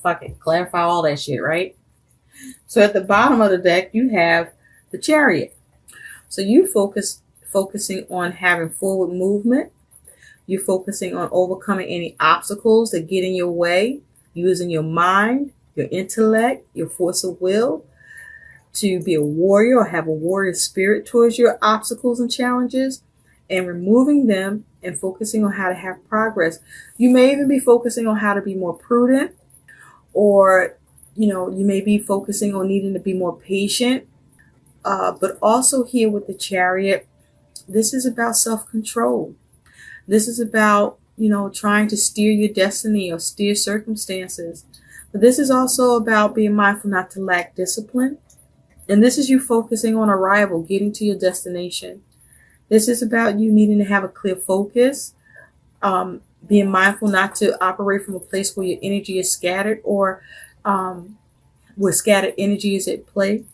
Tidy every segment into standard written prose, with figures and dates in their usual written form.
fuck it, clarify all that shit, right? So at the bottom of the deck, you have the Chariot. So you focusing on having forward movement. You're focusing on overcoming any obstacles that get in your way, using your mind, your intellect, your force of will to be a warrior or have a warrior spirit towards your obstacles and challenges, and removing them and focusing on how to have progress. You may even be focusing on how to be more prudent, or you may be focusing on needing to be more patient. But also here with the Chariot, this is about self-control. This is about, trying to steer your destiny or steer circumstances. But this is also about being mindful not to lack discipline. And this is you focusing on arrival, getting to your destination. This is about you needing to have a clear focus, being mindful not to operate from a place where your energy is scattered or where scattered energy is at play.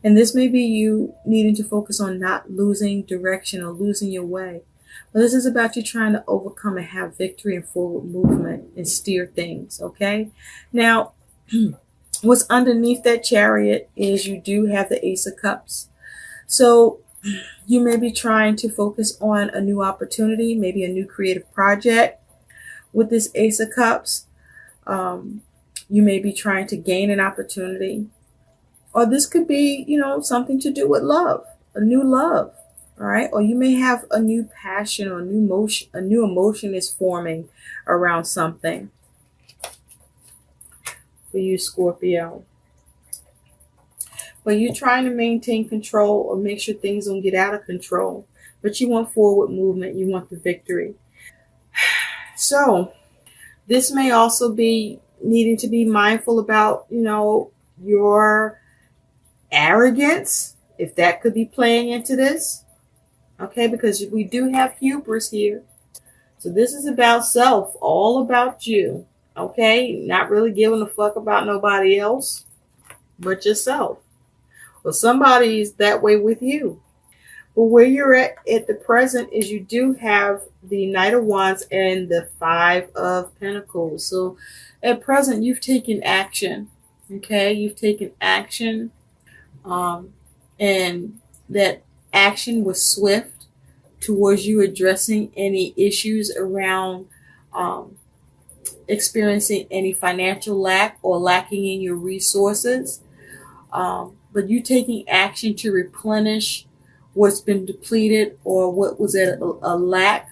And this may be you needing to focus on not losing direction or losing your way. But this is about you trying to overcome and have victory and forward movement and steer things, okay? Now, what's underneath that Chariot is you do have the Ace of Cups. So you may be trying to focus on a new opportunity, maybe a new creative project. With this Ace of Cups, you may be trying to gain an opportunity. Or this could be, something to do with love, a new love. All right. Or you may have a new passion or a new emotion is forming around something for you, Scorpio. But you're trying to maintain control or make sure things don't get out of control. But you want forward movement. You want the victory. So this may also be needing to be mindful about, your arrogance, if that could be playing into this. Okay, because we do have hubris here. So this is about self, all about you. Okay, not really giving a fuck about nobody else but yourself. Well, somebody's that way with you. But where you're at the present is you do have the Knight of Wands and the Five of Pentacles. So at present, you've taken action. Okay, you've taken action. And that action was swift towards you addressing any issues around experiencing any financial lack or lacking in your resources. But you taking action to replenish what's been depleted or what was at a lack.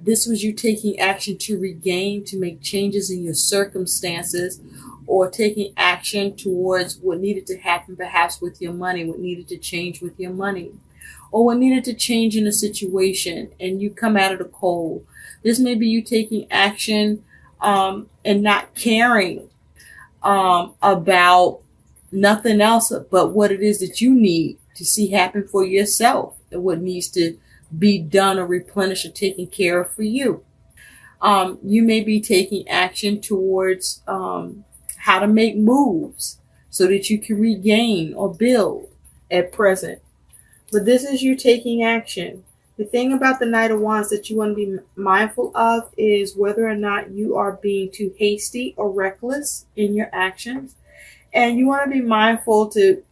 This was you taking action to regain, to make changes in your circumstances, or taking action towards what needed to happen perhaps with your money, what needed to change with your money, or what needed to change in a situation and you come out of the cold. This may be you taking action and not caring about nothing else but what it is that you need to see happen for yourself and what needs to be done or replenished or taken care of for you. You may be taking action towards how to make moves so that you can regain or build at present. But this is you taking action. The thing about the Knight of Wands that you want to be mindful of is whether or not you are being too hasty or reckless in your actions. And you want to be mindful to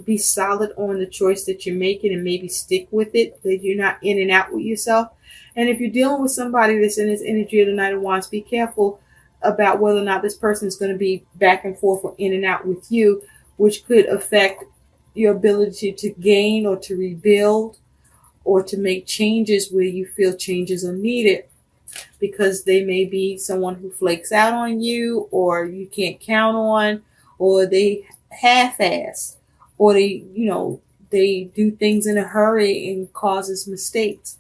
be solid on the choice that you're making and maybe stick with it, that you're not in and out with yourself. And if you're dealing with somebody that's in this energy of the Knight of Wands, be careful about whether or not this person is going to be back and forth or in and out with you, which could affect your ability to gain or to rebuild or to make changes where you feel changes are needed, because they may be someone who flakes out on you or you can't count on, or they half-ass, or they do things in a hurry and causes mistakes.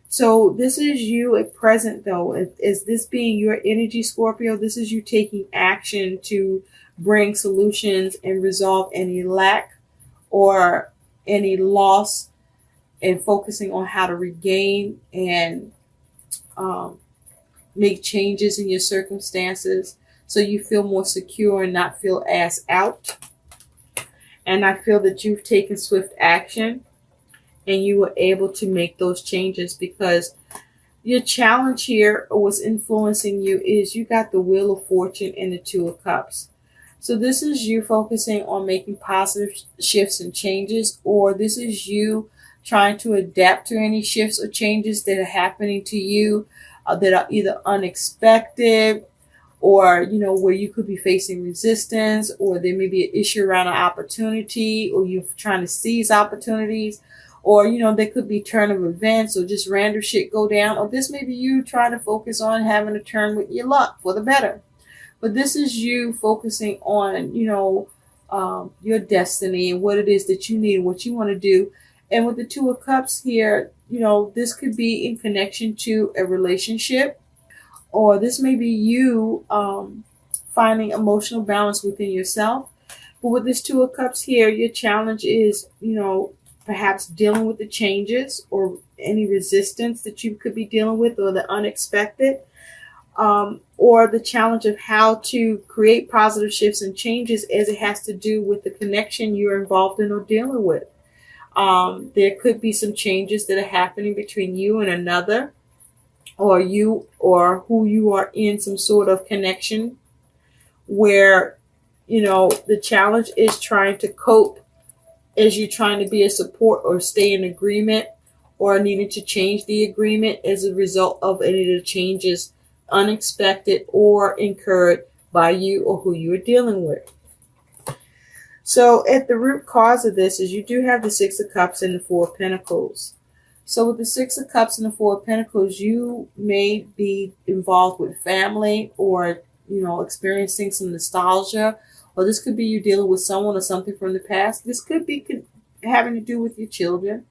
So this is you at present, though. Is this being your energy, Scorpio? This is you taking action to bring solutions and resolve any lack or any loss, and focusing on how to regain and make changes in your circumstances so you feel more secure and not feel ass out. And I feel that you've taken swift action and you were able to make those changes because, Your challenge here, or what's influencing you, is you got the Wheel of Fortune and the Two of Cups. So this is you focusing on making positive shifts and changes, or this is you trying to adapt to any shifts or changes that are happening to you that are either unexpected, or where you could be facing resistance, or there may be an issue around an opportunity, or you're trying to seize opportunities, or there could be turn of events, or just random shit go down, or this may be you trying to focus on having a turn with your luck for the better. But this is you focusing on your destiny and what it is that you need, what you want to do. And with the Two of Cups here, this could be in connection to a relationship, or this may be you finding emotional balance within yourself. But with this Two of Cups here, your challenge is, perhaps dealing with the changes or any resistance that you could be dealing with, or the unexpected, or the challenge of how to create positive shifts and changes as it has to do with the connection you're involved in or dealing with. There could be some changes that are happening between you and another, or you or who you are in some sort of connection where, the challenge is trying to cope as you're trying to be a support or stay in agreement, or needing to change the agreement as a result of any of the changes unexpected or incurred by you or who you are dealing with. So at the root cause of this is you do have the Six of Cups and the Four of Pentacles. So with the Six of Cups and the Four of Pentacles, you may be involved with family, or, experiencing some nostalgia, or this could be you dealing with someone or something from the past. This could be having to do with your children.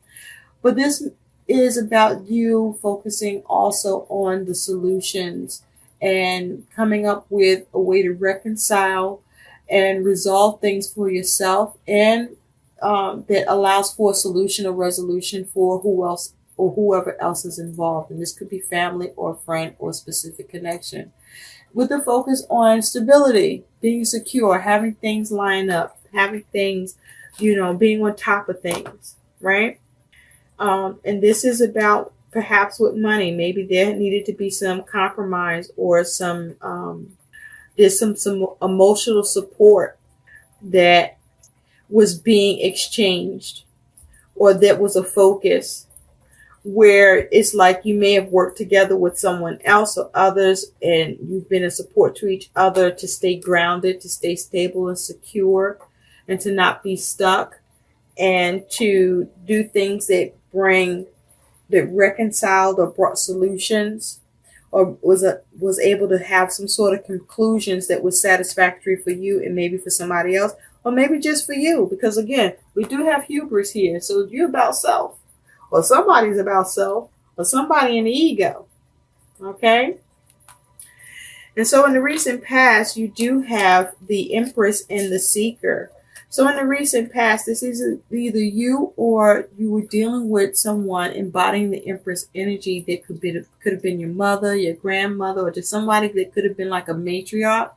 But this is about you focusing also on the solutions and coming up with a way to reconcile and resolve things for yourself, and that allows for a solution or resolution for who else or whoever else is involved. And this could be family or friend or specific connection. With the focus on stability, being secure, having things line up, having things, being on top of things, right? And this is about perhaps with money. Maybe there needed to be some compromise, or there's some emotional support that was being exchanged, or that was a focus where it's like you may have worked together with someone else or others, and you've been a support to each other to stay grounded, to stay stable and secure, and to not be stuck, and to do things that reconciled or brought solutions, or was able to have some sort of conclusions that was satisfactory for you and maybe for somebody else, or maybe just for you. Because again, we do have hubris here. So you're about self, or somebody's about self, or somebody in the ego. Okay? And so in the recent past, you do have the Empress and the Seeker. So in the recent past, this is either you or you were dealing with someone embodying the Empress energy that could have been your mother, your grandmother, or just somebody that could have been like a matriarch.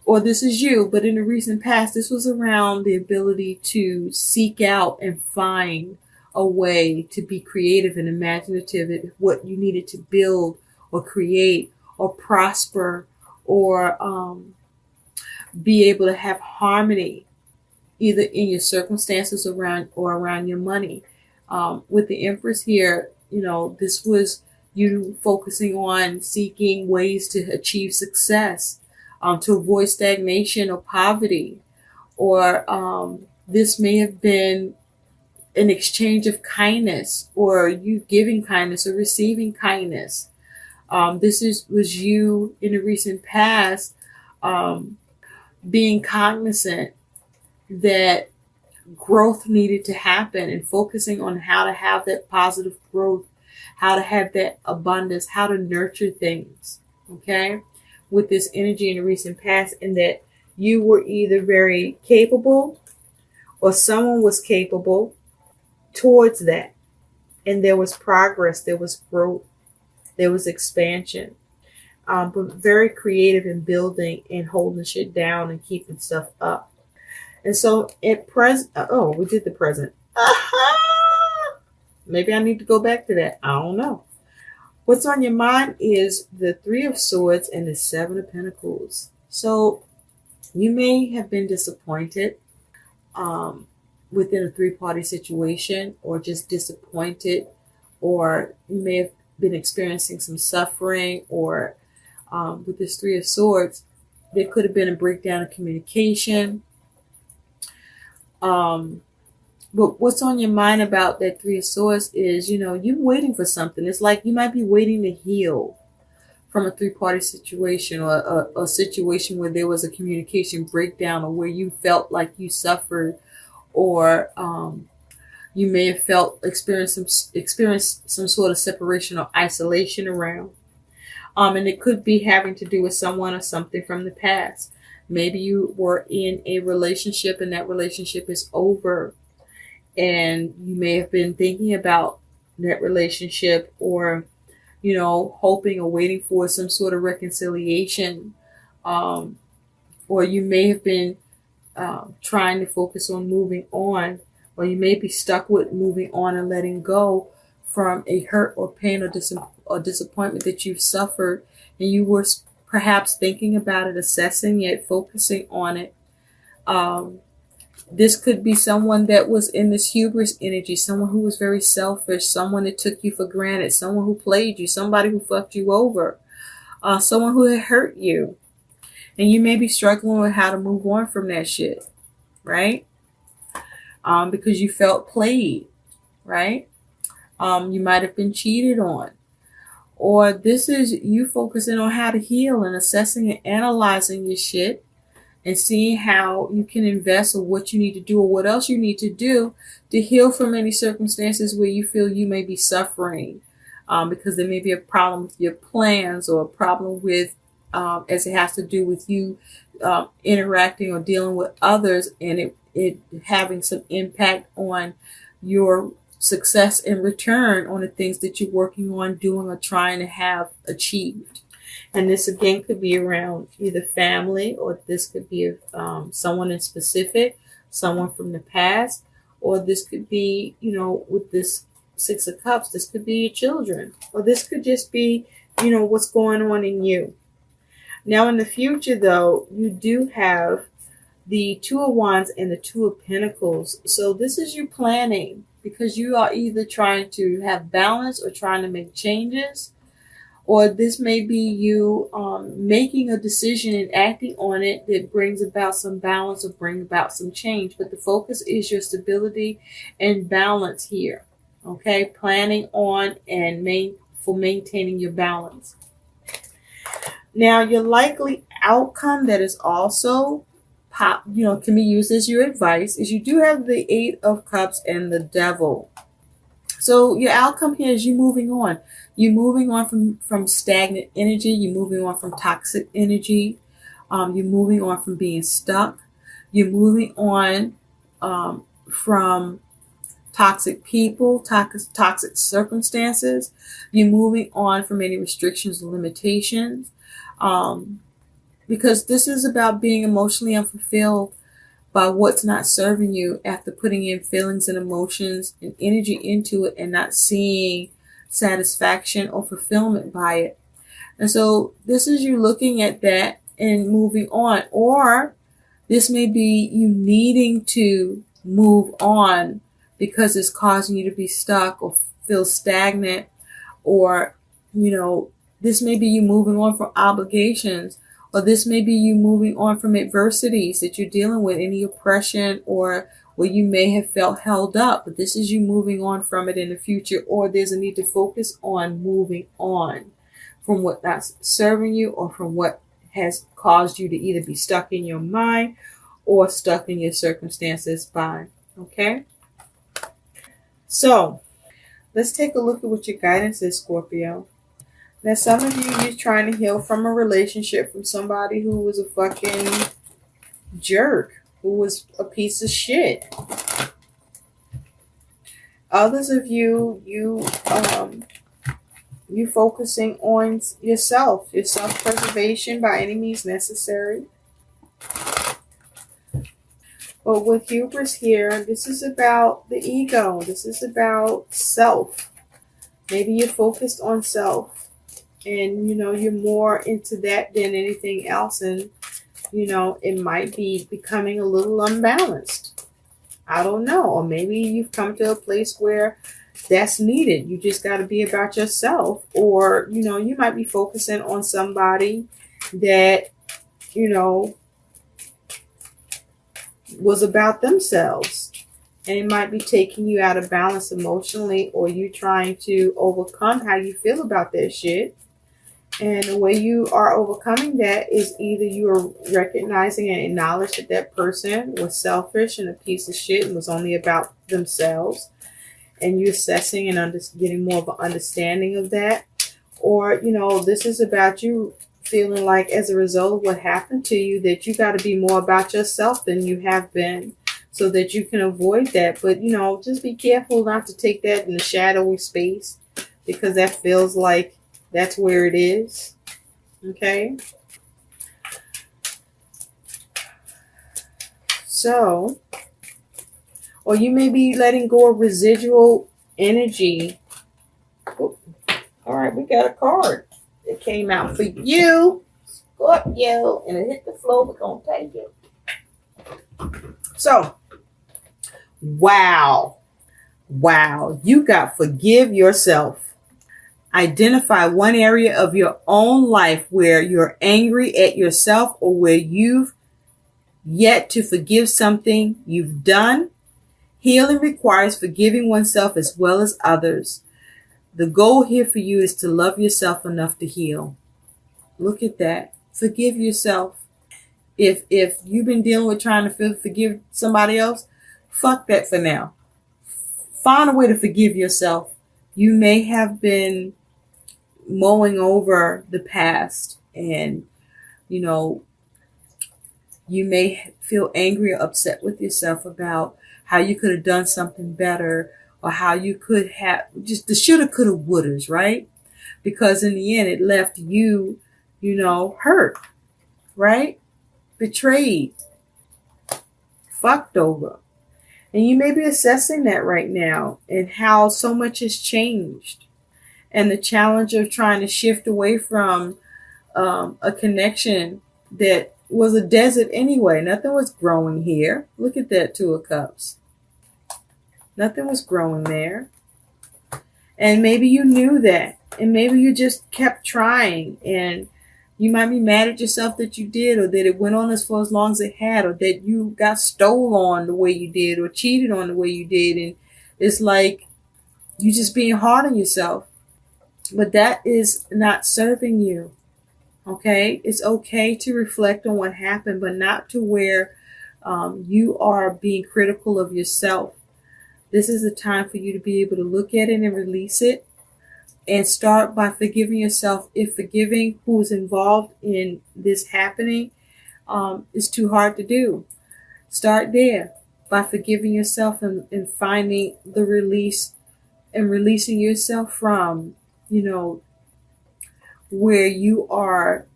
Or this is you, but in the recent past, this was around the ability to seek out and find a way to be creative and imaginative at what you needed to build or create or prosper, or be able to have harmony either in your circumstances around your money. With the Empress here, this was you focusing on seeking ways to achieve success, to avoid stagnation or poverty, or this may have been an exchange of kindness, or you giving kindness or receiving kindness. Was you in the recent past being cognizant that growth needed to happen, and focusing on how to have that positive growth, how to have that abundance, how to nurture things, okay, with this energy in the recent past, and that you were either very capable or someone was capable towards that. And there was progress, there was growth, there was expansion, but very creative in building and holding shit down and keeping stuff up. And so at present, we did the present. Maybe I need to go back to that. I don't know. What's on your mind is the Three of Swords and the Seven of Pentacles. So you may have been disappointed within a three-party situation, or just disappointed, or you may have been experiencing some suffering, or with this Three of Swords, there could have been a breakdown of communication. But what's on your mind about that Three of Swords is, you're waiting for something. It's like you might be waiting to heal from a three-party situation, or a situation where there was a communication breakdown, or where you felt like you suffered, or you may have experienced some sort of separation or isolation around. And it could be having to do with someone or something from the past. Maybe you were in a relationship and that relationship is over, and you may have been thinking about that relationship, or hoping or waiting for some sort of reconciliation, or you may have been trying to focus on moving on, or you may be stuck with moving on and letting go from a hurt or pain or disappointment that you've suffered, and you were perhaps thinking about it, assessing it, focusing on it. This could be someone that was in this hubris energy, someone who was very selfish, someone that took you for granted, someone who played you, somebody who fucked you over, someone who had hurt you. And you may be struggling with how to move on from that shit, right? Because you felt played, right? You might have been cheated on. Or this is you focusing on how to heal and assessing and analyzing your shit, and seeing how you can invest, or what you need to do, or what else you need to do to heal from any circumstances where you feel you may be suffering, because there may be a problem with your plans, or a problem with, as it has to do with you interacting or dealing with others, and it having some impact on your success in return on the things that you're working on doing or trying to have achieved. And this again could be around either family, or this could be someone in specific, someone from the past, or this could be, with this Six of Cups, this could be your children, or this could just be, what's going on in you. Now in the future though, you do have the Two of Wands and the Two of Pentacles. So this is you planning, because you are either trying to have balance or trying to make changes. Or this may be you making a decision and acting on it that brings about some balance or bring about some change. But the focus is your stability and balance here. Okay, planning on and maintaining your balance. Now, your likely outcome that is also can be used as your advice is you do have the Eight of Cups and the Devil. So your outcome here is you moving on. You're moving on from stagnant energy. You're moving on from toxic energy. You're moving on from being stuck. You're moving on from toxic people, toxic circumstances. You're moving on from any restrictions or limitations. Because this is about being emotionally unfulfilled by what's not serving you, after putting in feelings and emotions and energy into it and not seeing satisfaction or fulfillment by it. And so this is you looking at that and moving on. Or this may be you needing to move on because it's causing you to be stuck or feel stagnant. Or, this may be you moving on from obligations. Or this may be you moving on from adversities that you're dealing with, any oppression, or where you may have felt held up. But this is you moving on from it in the future. Or there's a need to focus on moving on from what that's serving you, or from what has caused you to either be stuck in your mind or stuck in your circumstances by. Okay? So, let's take a look at what your guidance is, Scorpio. Now, some of you're trying to heal from a relationship from somebody who was a fucking jerk, who was a piece of shit. Others of you focusing on your self-preservation by any means necessary. But with hubris here, this is about the ego. This is about self. Maybe you're focused on self, and you're more into that than anything else, and it might be becoming a little unbalanced. I don't know. Or maybe you've come to a place where that's needed. You just got to be about yourself. Or, you might be focusing on somebody that, was about themselves. And it might be taking you out of balance emotionally, or you trying to overcome how you feel about that shit. And the way you are overcoming that is either you are recognizing and acknowledge that that person was selfish and a piece of shit and was only about themselves, and you're assessing and getting more of an understanding of that. Or, this is about you feeling like, as a result of what happened to you, that you got to be more about yourself than you have been, so that you can avoid that. But, just be careful not to take that in the shadowy space, because that feels like that's where it is. Okay. So, or you may be letting go of residual energy. Oh, all right, we got a card that came out for you, Scorpio, and it hit the floor. We're going to take it. So, wow, you got forgive yourself. Identify one area of your own life where you're angry at yourself, or where you've yet to forgive something you've done. Healing requires forgiving oneself as well as others. The goal here for you is to love yourself enough to heal. Look at that. Forgive yourself. If you've been dealing with trying to forgive somebody else, fuck that for now. Find a way to forgive yourself. You may have been mowing over the past, and you may feel angry or upset with yourself about how you could have done something better, or how you could have just the shoulda, coulda, wouldas, right? Because in the end, it left you, hurt, right? Betrayed, fucked over. And you may be assessing that right now, and how so much has changed. And the challenge of trying to shift away from a connection that was a desert anyway. Nothing was growing here. Look at that, Two of Cups. Nothing was growing there. And maybe you knew that. And maybe you just kept trying. And you might be mad at yourself that you did, or that it went on for as long as it had, or that you got stole on the way you did, or cheated on the way you did. And it's like you just being hard on yourself. But that is not serving you. Okay? It's okay to reflect on what happened, but not to where you are being critical of yourself. This is a time for you to be able to look at it and release it, and start by forgiving yourself. If forgiving who is involved in this happening is too hard to do, start there by forgiving yourself, and finding the release, and releasing yourself from where you are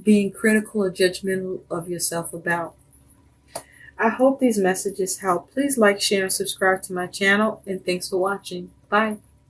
being critical or judgmental of yourself about. I hope these messages help. Please like, share, and subscribe to my channel, and thanks for watching. Bye.